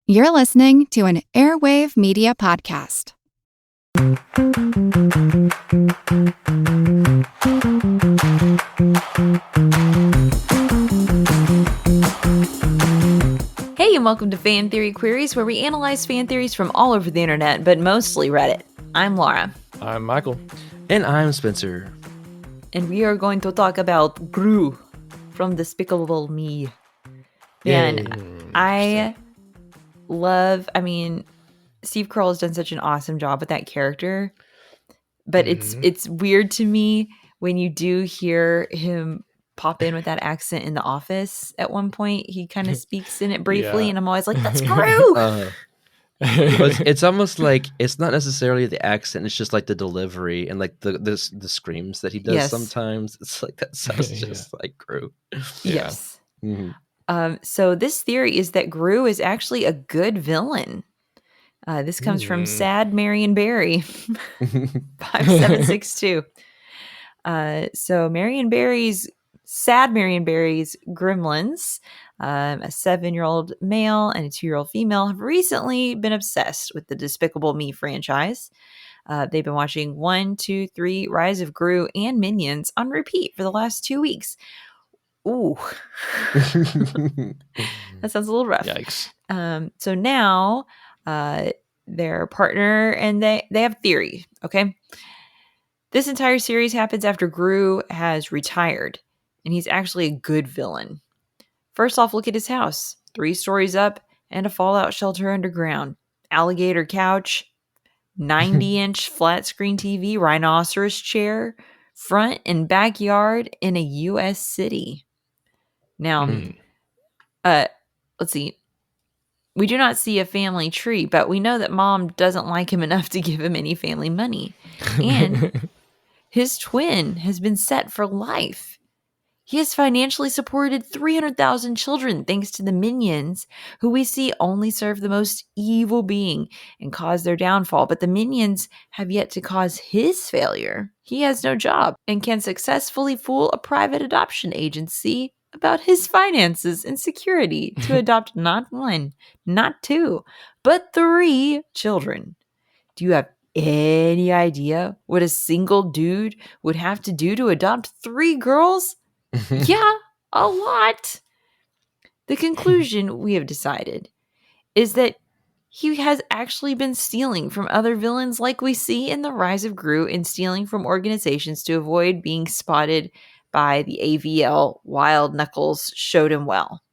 You're listening to an Airwave Media Podcast. Hey, and welcome to Fan Theory Queries, where we analyze fan theories from all over the internet, but mostly Reddit. I'm Laura. I'm Michael. And I'm Spencer. And we are going to talk about Gru from Despicable Me. Man, Steve Carell has done such an awesome job with that character. But it's weird to me when you do hear him pop in with that accent in The Office at one point. He kind of speaks in it briefly, and I'm always like, that's Gru! It's almost like it's not necessarily the accent, it's just like the delivery and like the screams that he does sometimes. It's like that sounds just like Gru. Yes. So this theory is that Gru is actually a good villain. This comes from Sad Marion Barry 5762. So Sad Marion Barry's gremlins, a 7-year-old male and a 2-year-old female, have recently been obsessed with the Despicable Me franchise. They've been watching 1, 2, 3, Rise of Gru, and Minions on repeat for the last 2 weeks. Ooh. That sounds a little rough. Yikes. So now their partner and they have theory, okay? This entire series happens after Gru has retired, and he's actually a good villain. First off, look at his house. 3 stories up and a fallout shelter underground. Alligator couch, 90-inch flat screen TV, rhinoceros chair, front and backyard in a U.S. city. Now, let's see. We do not see a family tree, but we know that mom doesn't like him enough to give him any family money. And his twin has been set for life. He has financially supported 300,000 children thanks to the minions, who we see only serve the most evil being and cause their downfall. But the minions have yet to cause his failure. He has no job and can successfully fool a private adoption agency about his finances and security to adopt not 1, not 2, but 3 children. Do you have any idea what a single dude would have to do to adopt 3 girls? Yeah, a lot. The conclusion we have decided is that he has actually been stealing from other villains like we see in The Rise of Gru, and stealing from organizations to avoid being spotted by the AVL. Wild Knuckles showed him well.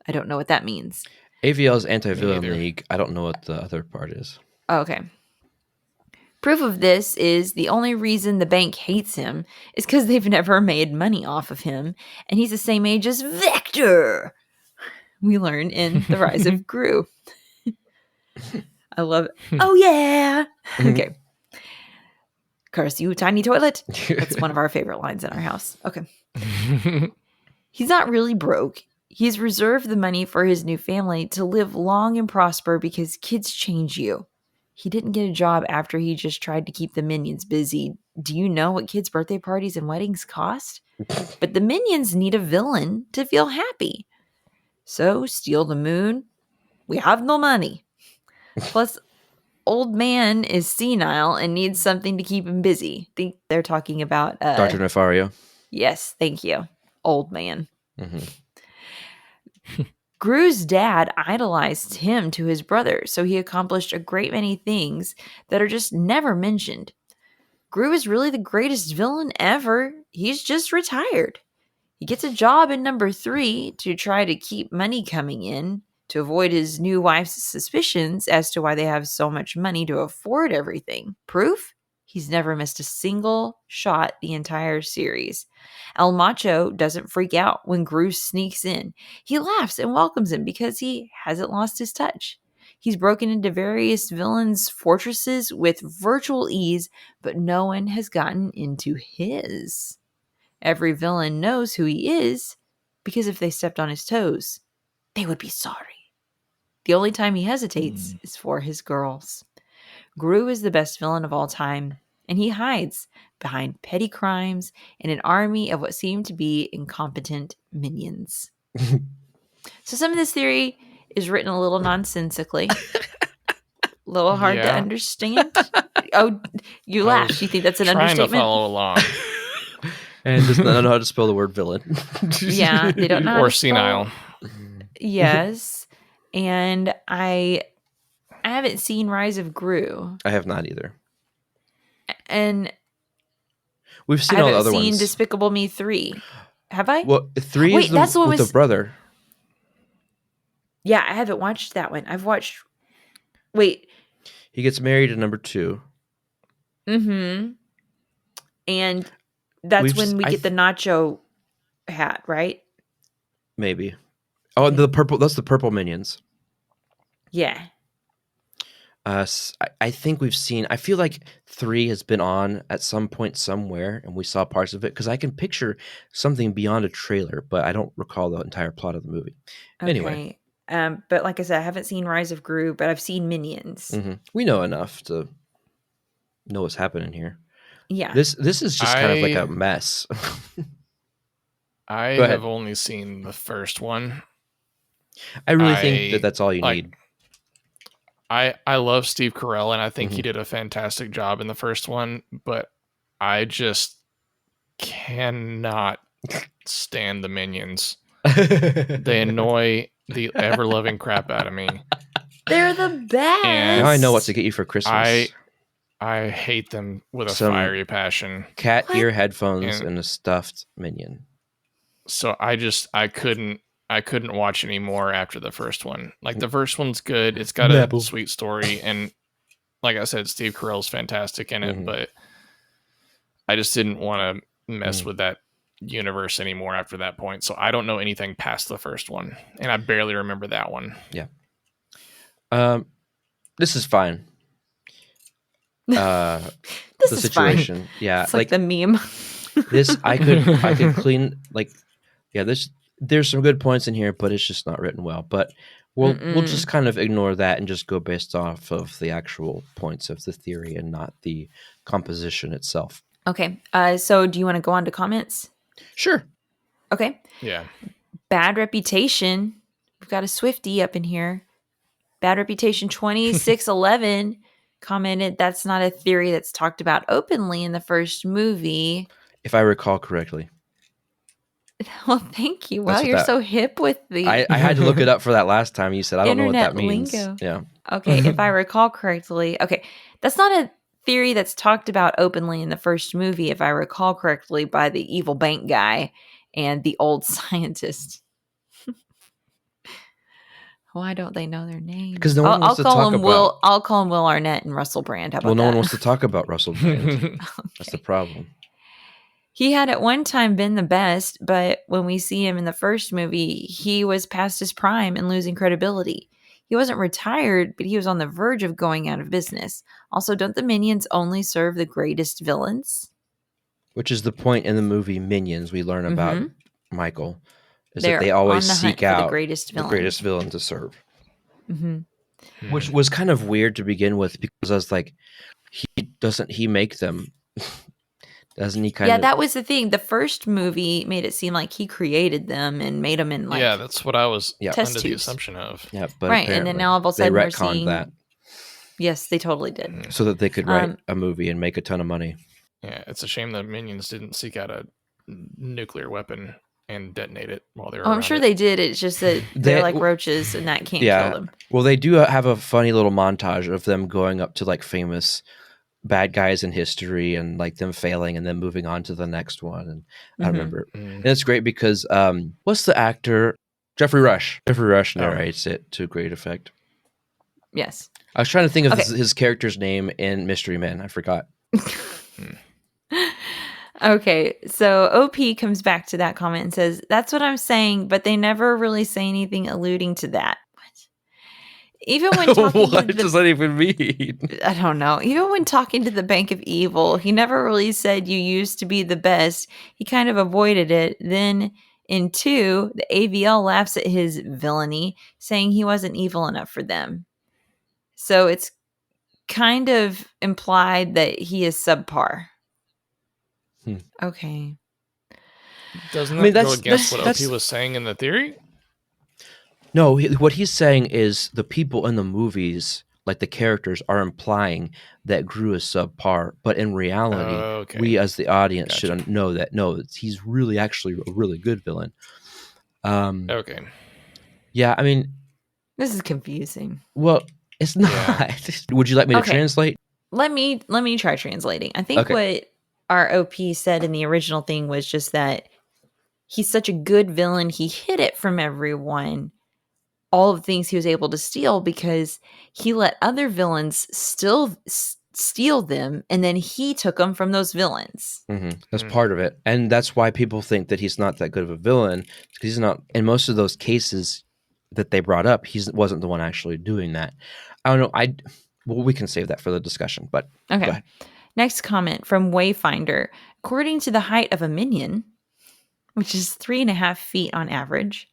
I don't know what that means. AVL is Anti-Villain League. I don't know what the other part is. Oh, okay. Proof of this is the only reason the bank hates him is because they've never made money off of him, and he's the same age as Vector. We learn in The Rise of Gru. I love it. Oh, yeah. Okay. Curse you, tiny toilet. That's one of our favorite lines in our house. Okay. He's not really broke. He's reserved the money for his new family to live long and prosper because kids change you. He didn't get a job after he just tried to keep the minions busy. Do you know what kids' birthday parties and weddings cost? But the minions need a villain to feel happy. So, steal the moon. We have no money. Plus, old man is senile and needs something to keep him busy. I think they're talking about Dr. Nefario. Yes, thank you. Old man. Gru's dad idolized him to his brother, so he accomplished a great many things that are just never mentioned. Gru is really the greatest villain ever. He's just retired. He gets a job in number 3 to try to keep money coming in, to avoid his new wife's suspicions as to why they have so much money to afford everything. Proof? He's never missed a single shot the entire series. El Macho doesn't freak out when Gru sneaks in. He laughs and welcomes him because he hasn't lost his touch. He's broken into various villains' fortresses with virtual ease, but no one has gotten into his. Every villain knows who he is, because if they stepped on his toes, they would be sorry. The only time he hesitates is for his girls. Gru is the best villain of all time, and he hides behind petty crimes and an army of what seem to be incompetent minions. So some of this theory is written a little nonsensically. A little hard to understand. Oh, you laughed. You think that's an understatement? Trying to follow along. And does not know how to spell the word villain. Yeah, they don't know how Or to spell. senile. Yes. And I haven't seen Rise of Gru. I have not either. And we've seen I all the haven't other seen ones. Despicable Me 3. Have I? Well, 3 Wait, is that's the one with the brother. Yeah, I haven't watched that one. I've watched... Wait. He gets married in number 2. Mm-hmm. And that's when we get the nacho hat, right? Maybe. Oh, and the purple. That's the purple Minions. Yeah. I think we've seen. I feel like 3 has been on at some point somewhere, and we saw parts of it because I can picture something beyond a trailer, but I don't recall the entire plot of the movie. Okay. Anyway, but like I said, I haven't seen Rise of Gru, but I've seen Minions. Mm-hmm. We know enough to know what's happening here. Yeah. This is just kind of like a mess. I have only seen the first one. I really think that that's all you need. I love Steve Carell, and I think he did a fantastic job in the first one, but I just cannot stand the Minions. They annoy the ever-loving crap out of me. They're the best. And now I know what to get you for Christmas. I hate them with a fiery passion. Cat ear headphones and a stuffed Minion. So I couldn't watch any more after the first one. Like, the first one's good. It's got a sweet story, and like I said, Steve Carell's fantastic in it, but I just didn't want to mess with that universe anymore after that point. So I don't know anything past the first one, and I barely remember that one. Yeah. This is fine. This the is situation. Fine. Yeah. It's like the meme. This I could clean there's some good points in here, but it's just not written well. But we'll just kind of ignore that and just go based off of the actual points of the theory and not the composition itself. Okay. So do you want to go on to comments? Sure. Okay. Yeah. Bad Reputation. We've got a Swiftie up in here. Bad Reputation 2611 commented, that's not a theory that's talked about openly in the first movie. If I recall correctly. Well, thank you. Wow, you're so hip with the... I had to look it up for that last time. You said, I don't know what that Internet means. lingo. Yeah. Okay, if I recall correctly. Okay, that's not a theory that's talked about openly in the first movie, if I recall correctly, by the evil bank guy and the old scientist. Why don't they know their names? Because no one wants to talk about... I'll call him Will Arnett and Russell Brand. How about no that? one wants to talk about Russell Brand. Okay. That's the problem. He had at one time been the best, but when we see him in the first movie, he was past his prime and losing credibility. He wasn't retired, but he was on the verge of going out of business. Also, don't the Minions only serve the greatest villains? Which is the point in the movie Minions we learn about Michael. They're that they always on the seek hunt for out the greatest villain to serve. Mm-hmm. Which was kind of weird to begin with, because I was like, he make them? Doesn't he Yeah, that was the thing. The first movie made it seem like he created them and made them in yeah, that's what I was test under the tubes. assumption of. Yeah, but right, and then now all of a sudden they we're retconned seeing that. Yes, they totally did. So that they could write a movie and make a ton of money. Yeah, it's a shame the Minions didn't seek out a nuclear weapon and detonate it while they were I'm sure they did. It's just that they're like roaches and that can't kill them. Well, they do have a funny little montage of them going up to like famous bad guys in history and like them failing and then moving on to the next one. And I remember, and it's great because what's the actor? Jeffrey Rush. Jeffrey Rush narrates it to great effect. Yes. I was trying to think of his character's name in Mystery Men. I forgot. Okay, so OP comes back to that comment and says, that's what I'm saying, but they never really say anything alluding to that. What? Even when talking what does that even mean? I don't know. Even when talking to the Bank of Evil, he never really said you used to be the best. He kind of avoided it. Then in 2, the AVL laughs at his villainy, saying he wasn't evil enough for them. So it's kind of implied that he is subpar. Okay. Doesn't that go against what OP was saying in the theory? No, what he's saying is the people in the movies, like the characters, are implying that Gru is subpar, but in reality, Okay. we as the audience Gotcha. should know that no, he's really actually a really good villain. Okay. Yeah, I mean, This is confusing. well, it's not. Yeah. Would you like me to Okay. translate? Let me try translating. I think Okay. what our OP said in the original thing was just that he's such a good villain. He hid it from everyone, all of the things he was able to steal, because he let other villains still steal them, and then he took them from those villains. That's part of it, and that's why people think that he's not that good of a villain, because he's not. In most of those cases that they brought up, he wasn't the one actually doing that. I don't know. Well, we can save that for the discussion. But go Okay. ahead. Next comment from Wayfinder. According to the height of a minion, which is 3.5 feet on average,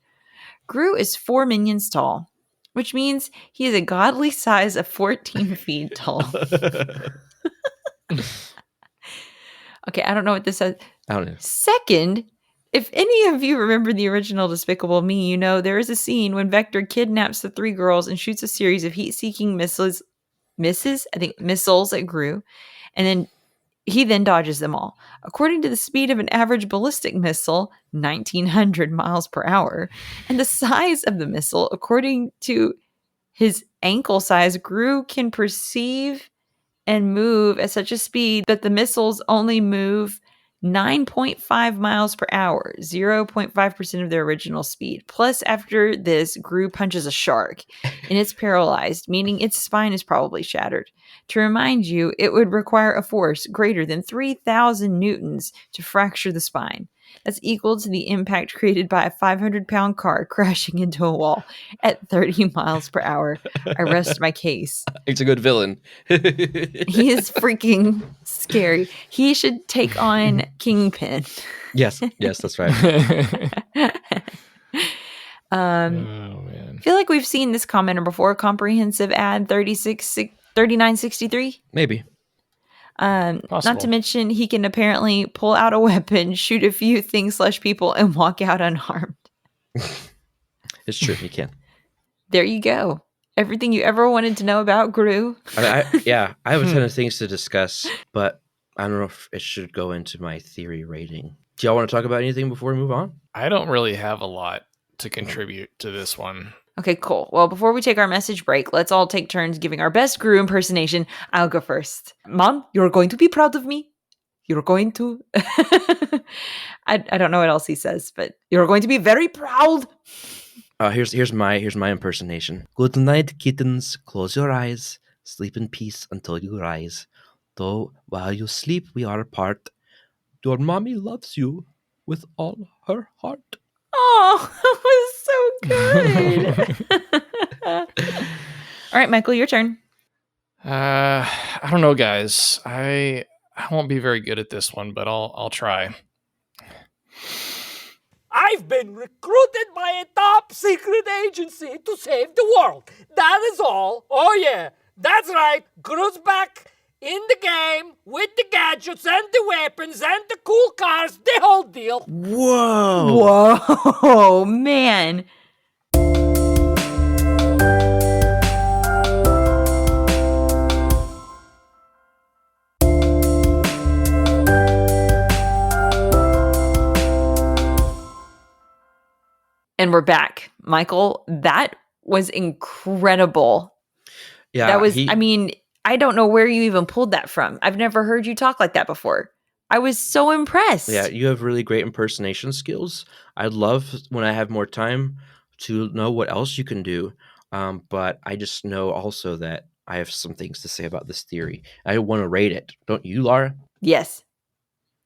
Gru is 4 minions tall, which means he is a godly size of 14 feet tall. Okay, I don't know what this says. I don't know. Second, if any of you remember the original Despicable Me, you know there is a scene when Vector kidnaps the 3 girls and shoots a series of heat-seeking missiles at Gru, and then he dodges them all. According to the speed of an average ballistic missile, 1,900 miles per hour, and the size of the missile, according to his ankle size, Gru can perceive and move at such a speed that the missiles only move 9.5 miles per hour, 0.5% of their original speed. Plus, after this, Gru punches a shark, and it's paralyzed, meaning its spine is probably shattered. To remind you, it would require a force greater than 3,000 newtons to fracture the spine. That's equal to the impact created by a 500-pound car crashing into a wall at 30 miles per hour. I rest my case. He's a good villain. He is freaking scary. He should take on Kingpin. Yes, that's right. Oh man. I feel like we've seen this commenter before. Comprehensive ad 3963. Maybe. Not to mention, he can apparently pull out a weapon, shoot a few things/people, and walk out unharmed. It's true. He can. There you go. Everything you ever wanted to know about Gru. I have a ton of things to discuss, but I don't know if it should go into my theory rating. Do y'all want to talk about anything before we move on? I don't really have a lot to contribute to this one. Okay, cool. Well, before we take our message break, let's all take turns giving our best Gru impersonation. I'll go first. Mom, you're going to be proud of me. You're going to. I don't know what else he says, but you're going to be very proud. Here's my impersonation. Good night, kittens. Close your eyes. Sleep in peace until you rise. Though while you sleep, we are apart. Your mommy loves you with all her heart. Oh, that was so good. All right, Michael, your turn. I don't know, guys. I won't be very good at this one, but I'll try. I've been recruited by a top secret agency to save the world. That is all. Oh yeah, that's right. Gru's back in the game with the gadgets and the weapons and the cool cars, the whole deal. Whoa, man. And we're back. Michael, that was incredible. Yeah, that was, I mean, I don't know where you even pulled that from. I've never heard you talk like that before. I was so impressed. Yeah, you have really great impersonation skills. I'd love when I have more time to know what else you can do. But I just know also that I have some things to say about this theory. I want to rate it. Don't you, Laura? Yes.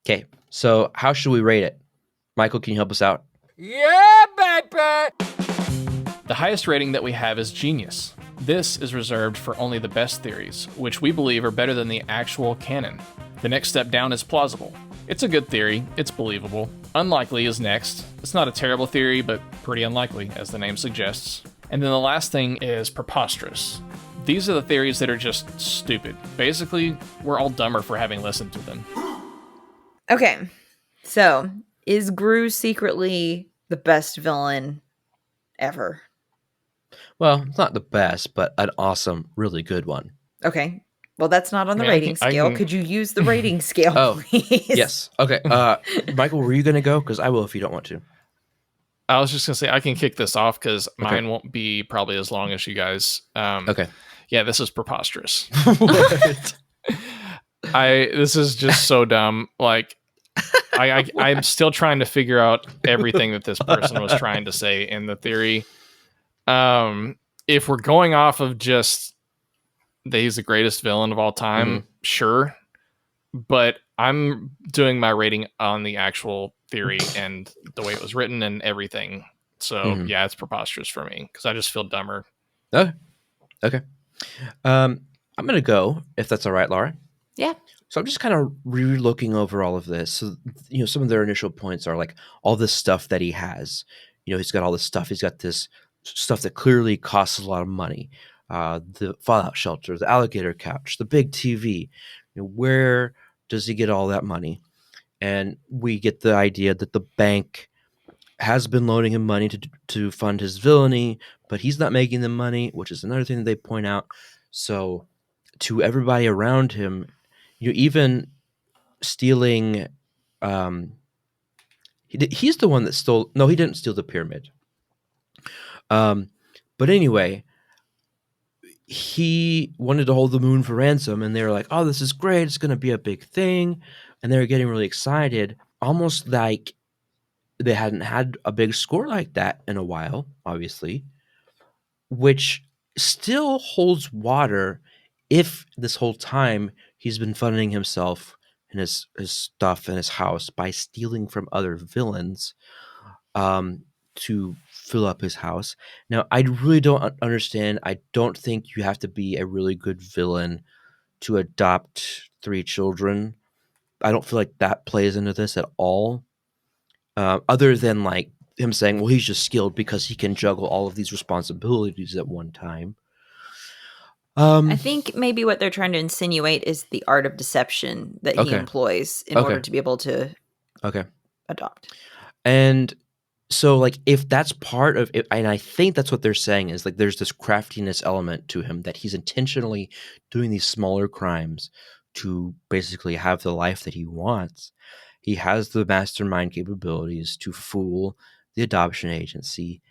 Okay, so how should we rate it? Michael, can you help us out? Yeah, baby! The highest rating that we have is genius. This is reserved for only the best theories, which we believe are better than the actual canon. The next step down is plausible. It's a good theory, it's believable. Unlikely is next. It's not a terrible theory, but pretty unlikely, as the name suggests. And then the last thing is preposterous. These are the theories that are just stupid. Basically, we're all dumber for having listened to them. Okay, so is Gru secretly the best villain ever? Well, it's not the best, but an awesome, really good one. Okay. Well, that's not on the I mean, rating scale. Could you use the rating scale, Oh, please? Yes. Okay. Michael, were you going to go? Because I will if you don't want to. I was just gonna say I can kick this off because Okay. mine won't be probably as long as you guys. Okay. Yeah, this is preposterous. What? This is just so dumb. Like, I'm still trying to figure out everything that this person was trying to say in the theory. If we're going off of just that he's the greatest villain of all time, sure. But I'm doing my rating on the actual theory and the way it was written and everything. So yeah, it's preposterous for me because I just feel dumber. Okay. I'm going to go, if that's all right, Laura. Yeah. So I'm just kind of re-looking over all of this. So, some of their initial points are like all this stuff that he has. He's got all this stuff. He's got this stuff that clearly costs a lot of money. The fallout shelter, the alligator couch, the big TV. Where does he get all that money? And we get the idea that the bank has been loaning him money to fund his villainy, but he's not making them money, which is another thing that they point out. So to everybody around him, even stealing, he's the one that stole. No, he didn't steal the pyramid. But anyway, he wanted to hold the moon for ransom, and they were like, "Oh, this is great! It's going to be a big thing," and they were getting really excited, almost like they hadn't had a big score like that in a while, obviously, which still holds water if this whole time he's been funding himself and his stuff and his house by stealing from other villains to fill up his house. Now, I really don't understand. I don't think you have to be a really good villain to adopt 3 children. I don't feel like that plays into this at all. Other than like him saying, well, he's just skilled because he can juggle all of these responsibilities at one time. I think maybe what they're trying to insinuate is the art of deception that he employs in order to be able to adopt. And so like if that's part of it, and I think that's what they're saying is like there's this craftiness element to him that he's intentionally doing these smaller crimes to basically have the life that he wants. He has the mastermind capabilities to fool the adoption agency.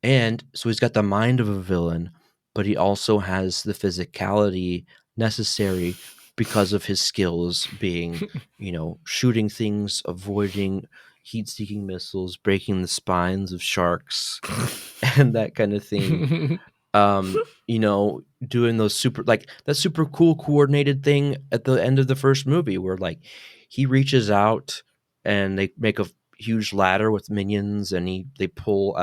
And so he's got the mind of a villain, but he also has the physicality necessary because of his skills being, shooting things, avoiding heat-seeking missiles, breaking the spines of sharks, and that kind of thing. Doing those that super cool coordinated thing at the end of the first movie where like he reaches out and they make a huge ladder with minions and they pull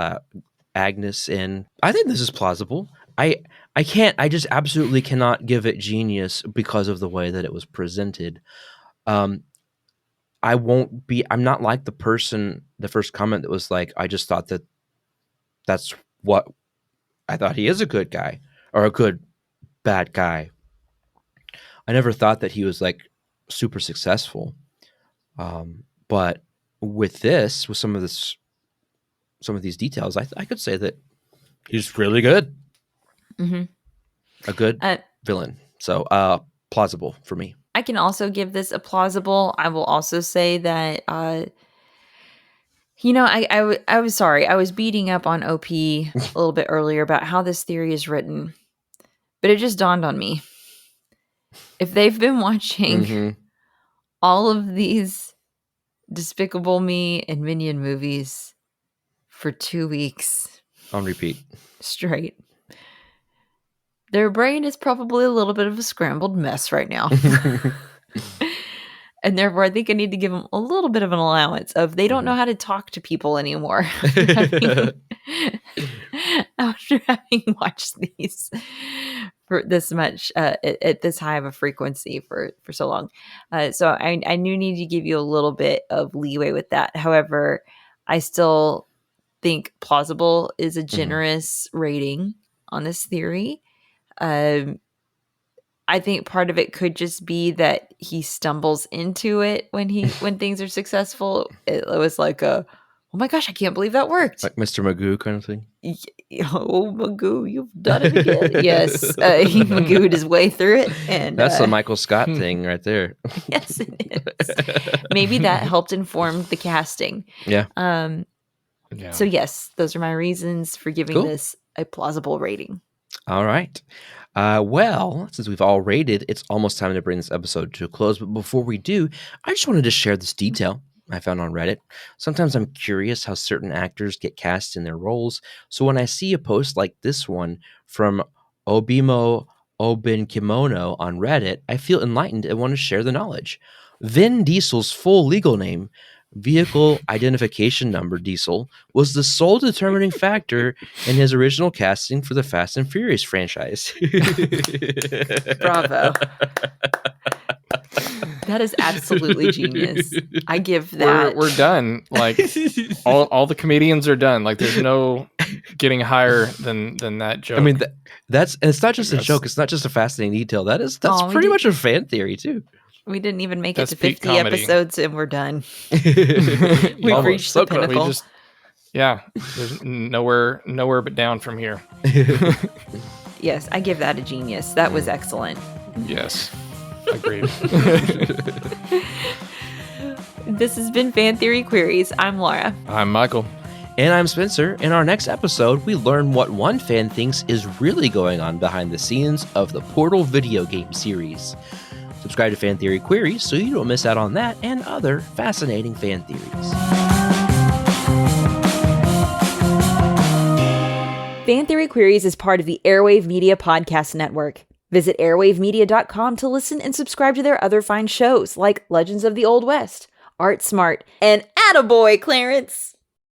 Agnes in. I think this is plausible. I just absolutely cannot give it genius because of the way that it was presented. I'm not like the first comment that was like, I just thought that's what I thought he is a good guy or a good bad guy. I never thought that he was like super successful. But with some of these details, I could say that he's really good. Mm-hmm. A good villain. So plausible for me. I can also give this a plausible. I will also say that, I was sorry. I was beating up on OP a little bit earlier about how this theory is written, but it just dawned on me. If they've been watching all of these Despicable Me and Minion movies for 2 weeks on repeat straight, their brain is probably a little bit of a scrambled mess right now. And therefore, I think I need to give them a little bit of an allowance of they don't know how to talk to people anymore after having watched these for this much at this high of a frequency for so long. So I do need to give you a little bit of leeway with that. However, I still think plausible is a generous rating on this theory. I think part of it could just be that he stumbles into it when things are successful. It was like Oh my gosh, I can't believe that worked. Like Mr. Magoo kind of thing. Oh, Magoo, you've done it again. Yes, he Magooed his way through it. And That's the Michael Scott thing right there. Yes, it is. Maybe that helped inform the casting. Yeah. Yeah. So yes, those are my reasons for giving this a plausible rating. All right. Well, since we've all rated, it's almost time to bring this episode to a close. But before we do, I just wanted to share this detail I found on Reddit. Sometimes I'm curious how certain actors get cast in their roles. So when I see a post like this one from Obimo Obenkimono on Reddit, I feel enlightened and want to share the knowledge. Vin Diesel's full legal name, Vehicle Identification Number Diesel, was the sole determining factor in his original casting for the Fast and Furious franchise. Bravo. That is absolutely genius. I give that. We're done. Like all the comedians are done. Like there's no getting higher than that joke. I mean, that's and it's not just a joke. It's not just a fascinating detail. That's pretty much a fan theory too. We didn't even make it to peak 50 comedy. episodes and we're done. We've reached the pinnacle. There's nowhere but down from here. Yes, I give that a genius. That was excellent. Yes. Agreed. This has been Fan Theory Queries. I'm Laura. I'm Michael. And I'm Spencer. In our next episode, we learn what one fan thinks is really going on behind the scenes of the Portal video game series. Subscribe to Fan Theory Queries so you don't miss out on that and other fascinating fan theories. Fan Theory Queries is part of the Airwave Media Podcast Network. Visit airwavemedia.com to listen and subscribe to their other fine shows like Legends of the Old West, Art Smart, and Attaboy, Clarence!